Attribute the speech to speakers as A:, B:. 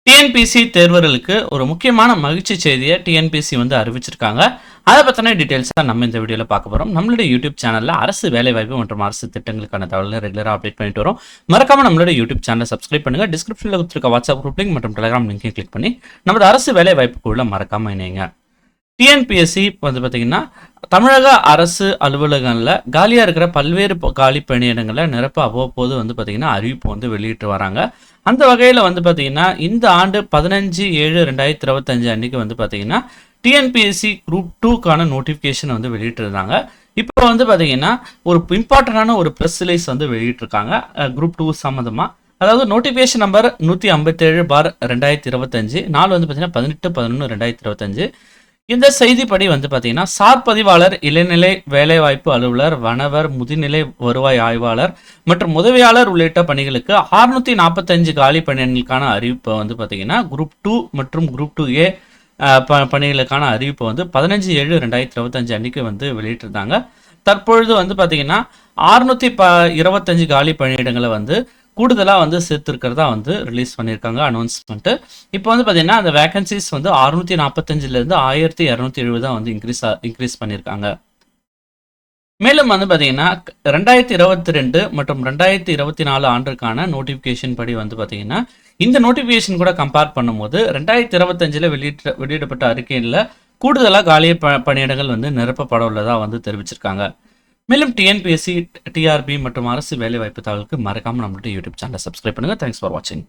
A: TNPSC தேர்வர்களுக்கு ஒரு முக்கியமான மகிழ்ச்சி செய்தியை டிஎன்பிஎஸ்சி வந்து அறிவிச்சிருக்காங்க. அதை பற்றின டீட்டெயில்ஸாக நம்ம இந்த வீடியோவில் பார்க்க போகிறோம். நம்மளுடைய யூடியூப் சேனலில் அரசு வேலைவாய்ப்பு மற்றும் அரசு திட்டங்களுக்கான தகவல்களை ரெகுலராக அப்டேட் பண்ணிட்டு வரோம். மறக்காம நம்மளுடைய யூடியூப் சேனலை சப்ஸ்கிரைப் பண்ணுங்கள். டிஸ்கிரிப்ஷனில் கொடுத்துருக்க வாட்ஸ்அப் குரூப் லிங்க் மற்றும் டெலிகிராம் லிங்க்கையும் கிளிக் பண்ணி நமது அரசு வேலைவாய்ப்புக்குள்ள மறக்காமல் இணைங்க. டிஎன்பிஎஸ்சி வந்து பார்த்தீங்கன்னா தமிழக அரசு அலுவலகங்களில் காலியாக இருக்கிற பல்வேறு காலி பணியிடங்களை நிரப்ப அவ்வப்போது வந்து பார்த்தீங்கன்னா அறிவிப்பு வந்து வெளியிட்டு வராங்க. அந்த வகையில் வந்து பார்த்தீங்கன்னா இந்த ஆண்டு 15/7/2025 அன்னைக்கு வந்து பார்த்தீங்கன்னா டிஎன்பிஎஸ்சி குரூப் 2க்கான நோட்டிஃபிகேஷன் வந்து வெளியிட்டிருந்தாங்க. இப்போ வந்து பார்த்தீங்கன்னா ஒரு இம்பார்ட்டண்டான ஒரு ப்ரெஸ் ரிலீஸ் வந்து வெளியிட்டிருக்காங்க குரூப் 2 சம்மந்தமாக. அதாவது நோட்டிஃபிகேஷன் நம்பர் 157/2025, நாள் வந்து பார்த்தீங்கன்னா 18/11/2025. இந்த செய்திப்படி வந்து பார்த்தீங்கன்னா சார் பதிவாளர், இளநிலை வேலைவாய்ப்பு அலுவலர், வனவர், முதுநிலை வருவாய் ஆய்வாளர் மற்றும் உதவியாளர் உள்ளிட்ட பணிகளுக்கு 645 காலி பணியிடங்களுக்கான அறிவிப்பை வந்து பார்த்தீங்கன்னா குரூப் 2 மற்றும் குரூப் 2A பணிகளுக்கான அறிவிப்பை வந்து 15/7/2025 அன்னைக்கு வந்து வெளியிட்டிருந்தாங்க. தற்பொழுது வந்து பார்த்தீங்கன்னா 625 காலி பணியிடங்களை வந்து கூடுதலாக வந்து சேர்த்துருக்கிறதா வந்து ரிலீஸ் பண்ணியிருக்காங்க அனௌன்ஸ்மெண்ட்டு. இப்போ வந்து பார்த்தீங்கன்னா அந்த வேகன்சிஸ் வந்து 645லேருந்து 1270 வந்து இன்க்ரீஸ் பண்ணியிருக்காங்க. மேலும் வந்து பார்த்தீங்கன்னா 2022 மற்றும் 2024 ஆண்டுக்கான நோட்டிஃபிகேஷன் படி வந்து பார்த்தீங்கன்னா இந்த நோட்டிஃபிகேஷன் கூட கம்பேர் பண்ணும்போது 2025 வெளியிடப்பட்ட அறிக்கையில் கூடுதலாக காலி பணியிடங்கள் வந்து நிரப்பப்பட உள்ளதாக வந்து தெரிவிச்சிருக்காங்க. மேலும் டிஎன்பிஎஸ்சி, டிஆர்பி மற்றும் அரசு வேலைவாய்ப்பு தகவலுக்கு மறக்காமல் நம்மளுடைய யூடியூப் சேனலை சப்ஸ்கிரைப் பண்ணுங்கள். தேங்க்ஸ் ஃபார் வாட்சிங்.